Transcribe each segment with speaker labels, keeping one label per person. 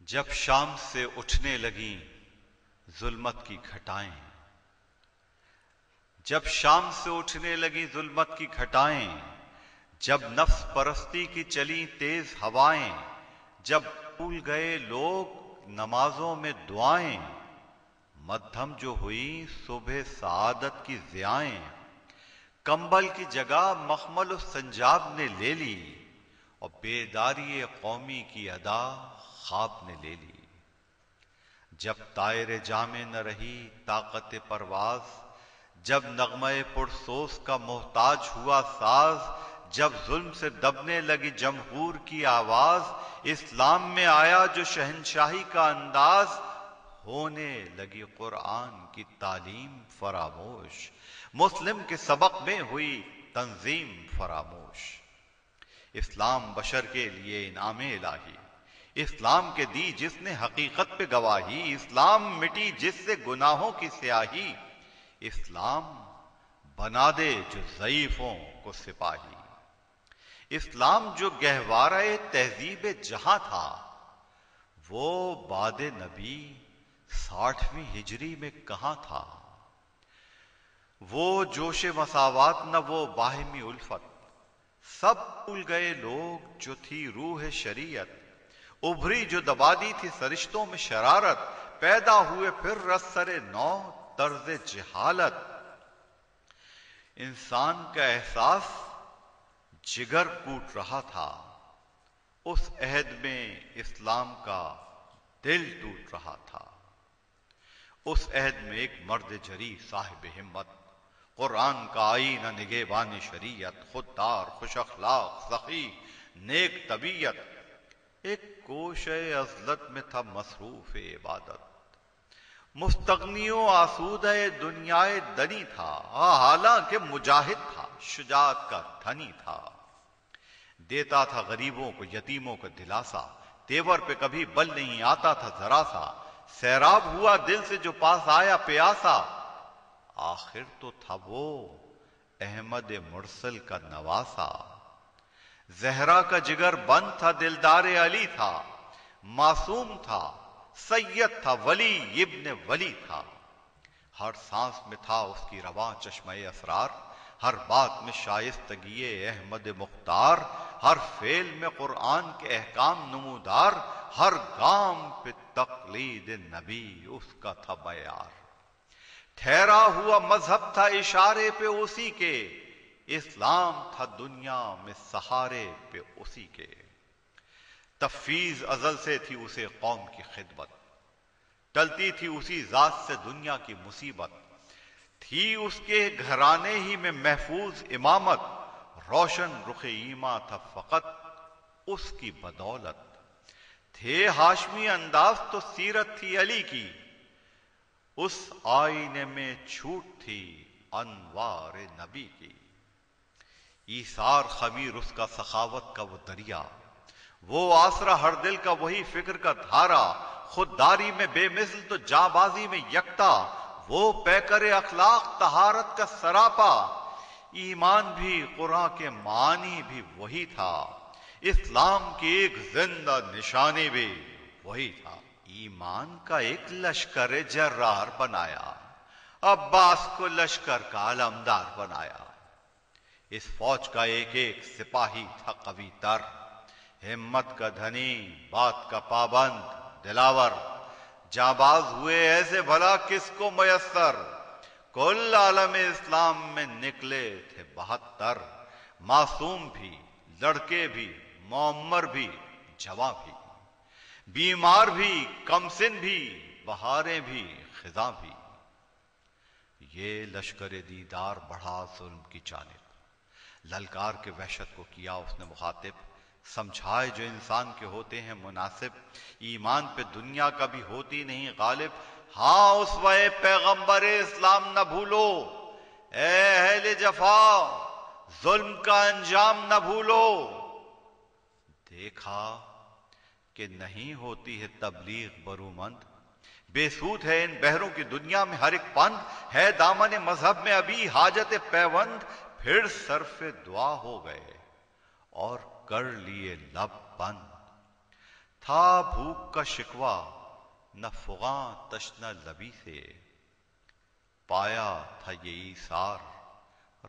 Speaker 1: جب شام سے اٹھنے لگیں ظلمت کی گھٹائیں، جب شام سے اٹھنے لگیں ظلمت کی گھٹائیں، جب نفس پرستی کی چلیں تیز ہوائیں، جب بھول گئے لوگ نمازوں میں دعائیں، مدھم جو ہوئی صبح سعادت کی ضیائیں، کمبل کی جگہ مخمل و سنجاب نے لے لی اور بیداری قومی کی ادا خواب نے لے لی۔ جب طائر جامے نہ رہی طاقت پرواز، جب نغمہ پرسوز کا محتاج ہوا ساز، جب ظلم سے دبنے لگی جمہور کی آواز، اسلام میں آیا جو شہنشاہی کا انداز، ہونے لگی قرآن کی تعلیم فراموش، مسلم کے سبق میں ہوئی تنظیم فراموش۔ اسلام بشر کے لیے انعام الہی، اسلام کے دی جس نے حقیقت پہ گواہی، اسلام مٹی جس سے گناہوں کی سیاہی، اسلام بنا دے جو ضعیفوں کو سپاہی۔ اسلام جو گہوارہ تہذیب جہاں تھا، وہ بعد نبی 60ویں ہجری میں کہاں تھا؟ وہ جوش مساوات نہ وہ باہمی الفت، سب بھول گئے لوگ جو تھی روح شریعت، ابھری جو دبا دی تھی سرشتوں میں شرارت، پیدا ہوئے پھر رسر نو طرز جہالت۔ انسان کا احساس جگر کوٹ رہا تھا، اس عہد میں اسلام کا دل ٹوٹ رہا تھا۔ اس عہد میں ایک مرد جری صاحب ہمت، قرآن کا آئینہ نگہبان شریعت، خوددار خوش اخلاق سخی نیک طبیعت، ایک کوش عزلت میں تھا مصروف عبادت، مستغنی و آسودہ دنیائے دنی تھا، حالانکہ مجاہد تھا شجاعت کا دھنی تھا۔ دیتا تھا غریبوں کو یتیموں کو دلاسا، تیور پہ کبھی بل نہیں آتا تھا ذرا سا، سیراب ہوا دل سے جو پاس آیا پیاسا، آخر تو تھا وہ احمد مرسل کا نواسا۔ زہرا کا جگر بند تھا دلدار علی تھا، معصوم تھا سید تھا ولی ابن ولی تھا، ہر سانس میں تھا اس کی رواں چشمہ اسرار، ہر بات میں شائستگی احمد مختار، ہر فعل میں قرآن کے احکام نمودار، ہر گام پہ تقلید نبی اس کا تھا معیار۔ ٹھہرا ہوا مذہب تھا اشارے پہ اسی کے، اسلام تھا دنیا میں سہارے پہ اسی کے۔ تفویض ازل سے تھی اسے قوم کی خدمت، ٹلتی تھی اسی ذات سے دنیا کی مصیبت، تھی اس کے گھرانے ہی میں محفوظ امامت، روشن رخ ایماں تھا فقط اس کی بدولت، تھے ہاشمی انداز تو سیرت تھی علی کی، اس آئینے میں چھوٹ تھی انوار نبی کی۔ ایثار خمیر اس کا سخاوت کا وہ دریا، وہ آسرا ہر دل کا وہی فکر کا دھارا، خودداری میں بے مثل تو جاں بازی میں یکتا، وہ پیکر اخلاق طہارت کا سراپا۔ ایمان بھی قرآن کے معنی بھی وہی تھا، اسلام کی ایک زندہ نشانی بھی وہی تھا۔ ایمان کا ایک لشکر جرار بنایا، عباس کو لشکر کا علمدار بنایا، اس فوج کا ایک ایک سپاہی تھا قوی تر، ہمت کا دھنی بات کا پابند دلاور، جانباز ہوئے ایسے بھلا کس کو میسر، کل عالم اسلام میں نکلے تھے 72، معصوم بھی لڑکے بھی معمر بھی جواں بھی، بیمار بھی کم سن بھی بہاریں بھی خزاں بھی۔ یہ لشکر دیدار بڑھا ظلم کی جانب، للکار کے وحشت کو کیا اس نے مخاطب، سمجھائے جو انسان کے ہوتے ہیں مناسب، ایمان پہ دنیا کا بھی ہوتی نہیں غالب، ہاں اسوہ پیغمبر اسلام نہ بھولو، اے اہل جفا ظلم کا انجام نہ بھولو۔ دیکھا کہ نہیں ہوتی ہے تبلیغ برومند، بے سود ہے ان بہروں کی دنیا میں ہر ایک پند، ہے دامن مذہب میں ابھی حاجت پیوند، پھر صرف دعا ہو گئے اور کر لیے لب بند۔ تھا بھوک کا شکوہ نہ فغاں تشنہ لبی سے، پایا تھا یہ ایثار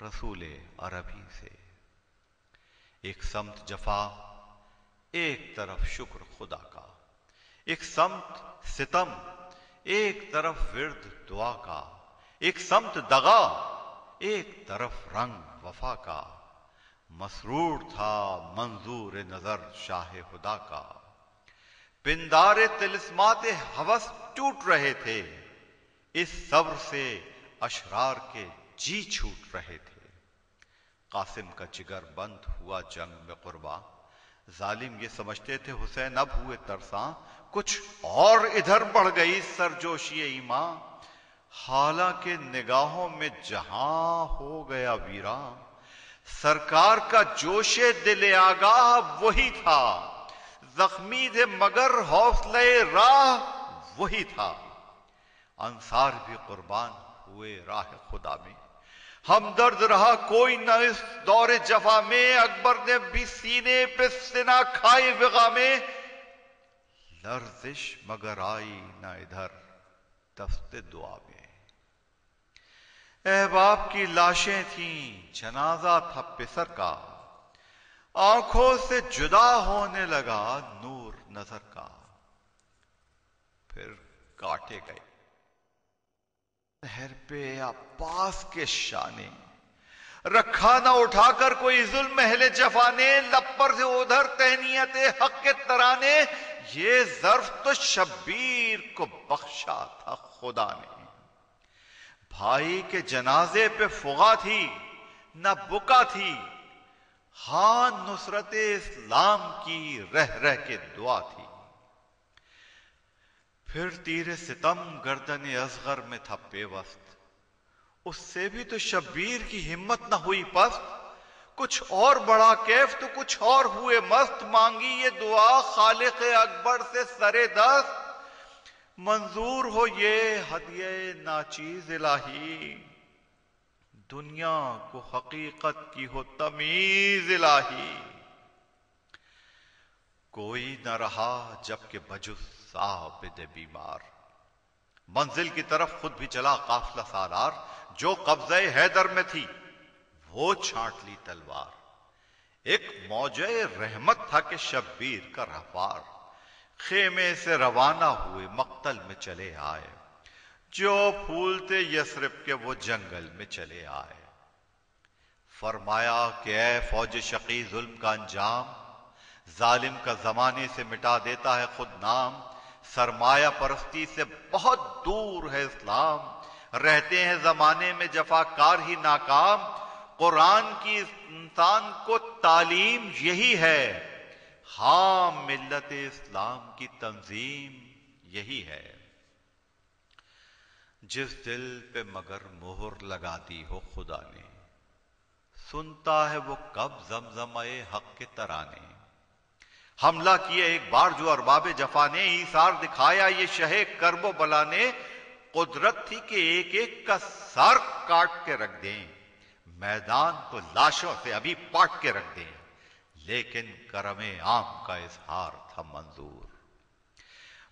Speaker 1: رسول عربی سے۔ ایک سمت جفا، ایک طرف شکر خدا کا، ایک سمت ستم، ایک طرف ورد دعا کا، ایک سمت دغا، ایک طرف رنگ وفا کا۔ مسرور تھا منظور نظر شاہ خدا کا، پندار طلسمات ہوس ٹوٹ رہے تھے، اس صبر سے اشرار کے جی چھوٹ رہے تھے۔ قاسم کا جگر بند ہوا جنگ میں قرباں، ظالم یہ سمجھتے تھے حسین اب ہوئے ترساں، کچھ اور ادھر بڑھ گئی سرجوشی ایمان، حالانکہ نگاہوں میں جہاں ہو گیا ویراں۔ سرکار کا جوش دل آگاہ وہی تھا، زخمی تھے مگر حوصلے راہ وہی تھا۔ انصار بھی قربان ہوئے راہ خدا میں، ہمدرد رہا کوئی نہ اس دور جفا میں۔ اکبر نے بھی سینے پہ سنا کھائی وغا میں، لرزش مگر آئی نہ ادھر دست دعا میں۔ احباب کی لاشیں تھیں، جنازہ تھا پسر کا، آنکھوں سے جدا ہونے لگا نور نظر کا۔ پھر کاٹے گئے لہر پہ عباس کے شانے، رکھا نہ اٹھا کر کوئی ظلم اہل جفا نے، لب پر سے ادھر تہنیت حق کے ترانے۔ یہ ظرف تو شبیر کو بخشا تھا خدا نے، بھائی کے جنازے پہ فغا تھی نہ بکا تھی، ہاں نصرت اسلام کی رہ رہ کے دعا تھی۔ پھر تیر ستم گردن اصغر میں تھا پیوست، اس سے بھی تو شبیر کی ہمت نہ ہوئی پست۔ کچھ اور بڑا کیف تو کچھ اور ہوئے مست، مانگی یہ دعا خالق اکبر سے سرے دست، منظور ہو یہ ہدیہ ناچیز الہی، دنیا کو حقیقت کی ہو تمیز الہی۔ کوئی نہ رہا جب کہ بجز عابد بیمار، منزل کی طرف خود بھی چلا قافلہ سالار، جو قبضہ حیدر میں تھی وہ چھانٹ لی تلوار۔ ایک موجہ رحمت تھا کہ شبیر کا رہوار، خیمے سے روانہ ہوئے مقتل میں چلے آئے، جو پھول تھے یثرب کے وہ جنگل میں چلے آئے۔ فرمایا کہ اے فوج شقی ظلم کا انجام، ظالم کا زمانے سے مٹا دیتا ہے خود نام۔ سرمایہ پرستی سے بہت دور ہے اسلام، رہتے ہیں زمانے میں جفاکار ہی ناکام۔ قرآن کی انسان کو تعلیم یہی ہے، ہاں ملت اسلام کی تنظیم یہی ہے۔ جس دل پہ مگر مہر لگا دی ہو خدا نے، سنتا ہے وہ کب زمزمے حق کے ترانے۔ حملہ کیا ایک بار جو ارباب جفا نے، ایثار دکھایا یہ شہ کرب و بلا نے۔ قدرت تھی کہ ایک ایک کا سر کاٹ کے رکھ دیں، میدان تو لاشوں سے ابھی پاٹ کے رکھ دیں، لیکن کرم عام کا اظہار تھا منظور۔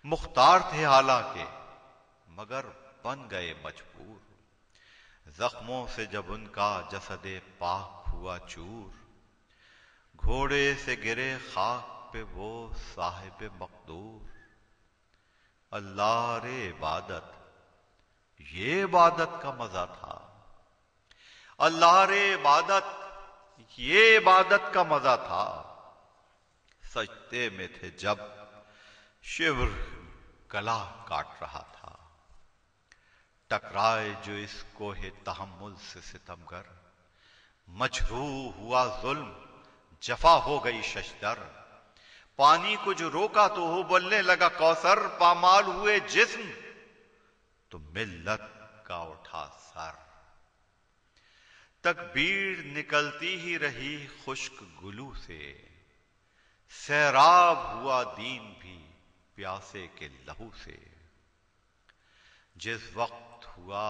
Speaker 1: مختار تھے حالانکہ مگر بن گئے مجبور، زخموں سے جب ان کا جسد پاک ہوا چور، گھوڑے سے گرے خاک پہ وہ صاحب مقدور۔ اللہ رے عبادت یہ عبادت کا مزہ تھا، اللہ رے عبادت یہ عبادت کا مزہ تھا۔ سجدے میں تھے جب شبر گلا کاٹ رہا تھا، ٹکرائے جو اس کوہ تحمل سے ستمگر، مجروح ہوا ظلم جفا ہو گئی ششدر۔ پانی کو جو روکا تو ہو بلنے لگا کوثر، پامال ہوئے جسم تو ملت کا اٹھا سر۔ تکبیر نکلتی ہی رہی خشک گلو سے، سیراب ہوا دین بھی پیاسے کے لہو سے۔ جس وقت ہوا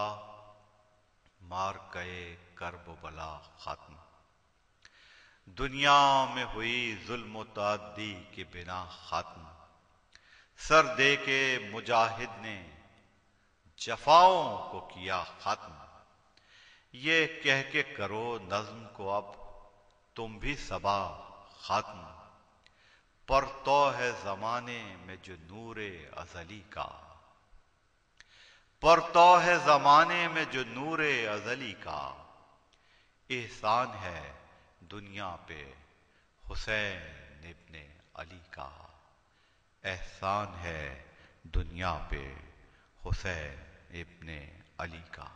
Speaker 1: مار گئے کرب و بلا ختم، دنیا میں ہوئی ظلم و تعدی کی بنا ختم۔ سر دے کے مجاہد نے جفاؤں کو کیا ختم، یہ کہہ کے کرو نظم کو اب تم بھی صبا ختم، پرتو ہے زمانے میں جو نور ازلی کا، پرتو ہے زمانے میں جو نور ازلی کا، احسان ہے دنیا پہ حسین ابن علی کا، احسان ہے دنیا پہ حسین ابن علی کا۔